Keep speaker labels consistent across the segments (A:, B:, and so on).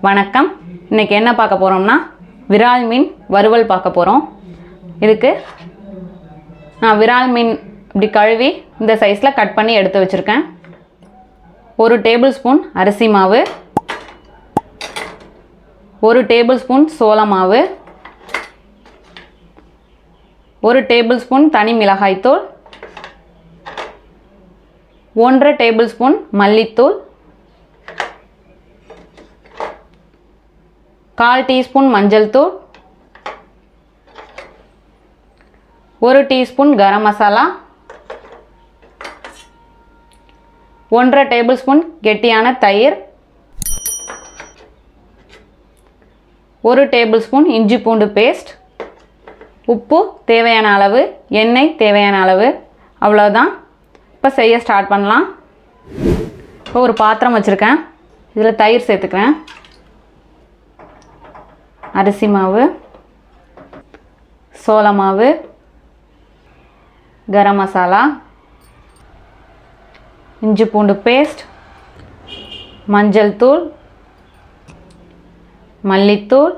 A: வணக்கம். இன்றைக்கி என்ன பார்க்க போகிறோம்னா விரால் மீன் வறுவல் பார்க்க போகிறோம். இதுக்கு நான் விரால் மீன் இப்படி கழுவி இந்த சைஸில் கட் பண்ணி எடுத்து வச்சுருக்கேன். 1 டேபிள் ஸ்பூன் அரிசி மாவு, 1 டேபிள் ஸ்பூன் சோள மாவு, 1 டேபிள் ஸ்பூன் தனி மிளகாய்த்தூள், 1/2 டேபிள் ஸ்பூன் மல்லித்தூள், 1/4 டீஸ்பூன் மஞ்சள் தூள், 1 teaspoon garam masala, 1/2 table spoon கெட்டியான தயிர், 1 டேபிள் ஸ்பூன் இஞ்சி பூண்டு பேஸ்ட், உப்பு தேவையான அளவு, எண்ணெய் தேவையான அளவு, அவ்வளோதான். இப்போ செய்ய ஸ்டார்ட் பண்ணலாம். இப்போ ஒரு பாத்திரம் வச்சுருக்கேன். இதில் தயிர் சேர்த்துக்கிறேன், அரிசி மாவு, சோள மாவு, கரம் மசாலா, இஞ்சி பூண்டு பேஸ்ட், மஞ்சள் தூள், மல்லித்தூள்,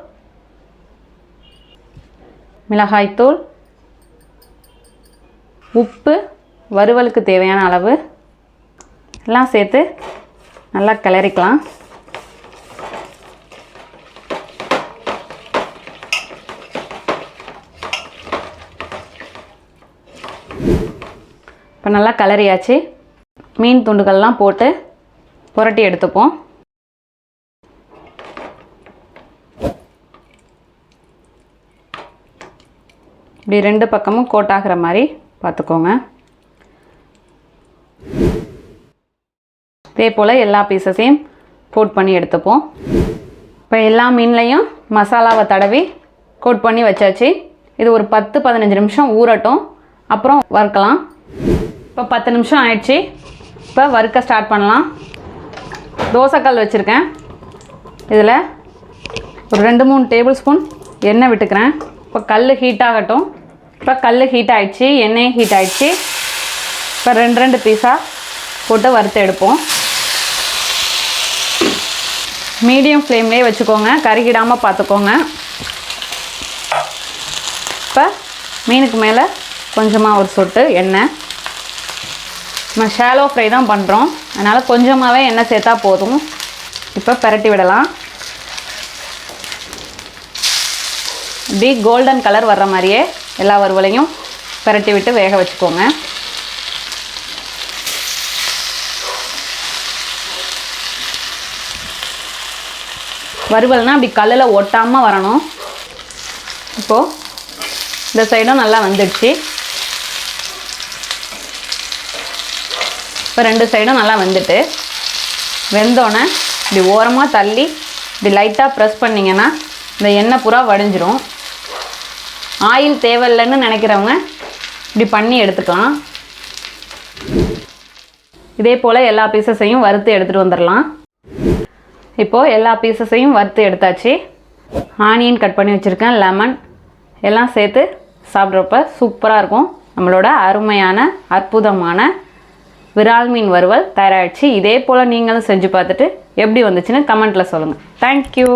A: மிளகாய்த்தூள், உப்பு வறுவலுக்கு தேவையான அளவு எல்லாம் சேர்த்து நல்லா கிளறிக்கலாம். இப்போ நல்லா கிளறியாச்சு. மீன் துண்டுகள்லாம் போட்டு புரட்டி எடுத்துப்போம். இப்படி 2 பக்கமும் கோட்டாகிற மாதிரி பார்த்துக்கோங்க. இதே போல் எல்லா பீசஸையும் கோட் பண்ணி எடுத்துப்போம். இப்போ எல்லா மீன்லையும் மசாலாவை தடவி கோட் பண்ணி வச்சாச்சு. இது ஒரு 10-15 நிமிஷம் ஊறட்டும், அப்புறம் வறுக்கலாம். இப்போ 10 நிமிஷம் ஆயிடுச்சு. இப்போ வறுக்க ஸ்டார்ட் பண்ணலாம். தோசைக்கல் வச்சுருக்கேன். இதில் ஒரு 2-3 டேபிள் ஸ்பூன் எண்ணெய் விட்டுக்கிறேன். இப்போ கல் ஹீட் ஆகட்டும். இப்போ கல் ஹீட் ஆகிடுச்சு, எண்ணெயும் ஹீட் ஆகிடுச்சு. இப்போ 2 பீஸாக போட்டு வறுத்து எடுப்போம். மீடியம் ஃப்ளேம்லேயே வச்சுக்கோங்க, கருகிடாமல் பார்த்துக்கோங்க. இப்போ மீனுக்கு மேலே கொஞ்சமாக ஒரு சொட்டு எண்ணெய். நம்ம ஷாலோ ஃப்ரை தான் பண்ணுறோம், அதனால் கொஞ்சமாகவே எண்ணெய் சேர்த்தா போதும். இப்போ பரட்டி விடலாம். இப்படி கோல்டன் கலர் வர்ற மாதிரியே எல்லா வறுவலையும் பரட்டி விட்டு வேக வச்சுக்கோங்க. வறுவல்னால் அப்படி கல்லில் ஒட்டாமல் வரணும். இப்போது இந்த சைடும் நல்லா வந்துடுச்சு. இப்போ 2 சைடும் நல்லா வெந்துட்டு, வெந்தோடனே இப்படி ஓரமாக தள்ளி இப்படி லைட்டாக ப்ரெஸ் பண்ணிங்கன்னா இந்த எண்ணெய் பூரா வடிஞ்சிரும். ஆயில் தேவையில்லைன்னு நினைக்கிறவங்க இப்படி பண்ணி எடுத்துக்கலாம். இதே போல் எல்லா பீசஸையும் வறுத்து எடுத்துகிட்டு வந்துடலாம். இப்போது எல்லா பீசஸையும் வறுத்து எடுத்தாச்சு. ஆனியன் கட் பண்ணி வச்சுருக்கேன், லெமன் எல்லாம் சேர்த்து சாப்பிட்றப்ப சூப்பராக இருக்கும். நம்மளோட அருமையான அற்புதமான விரால் மீன் வறுவல் தயாராகிடுச்சு. இதே போல் நீங்களும் செஞ்சு பார்த்துட்டு எப்படி வந்துச்சுன்னு கமெண்ட்டில் சொல்லுங்கள். தேங்க்யூ.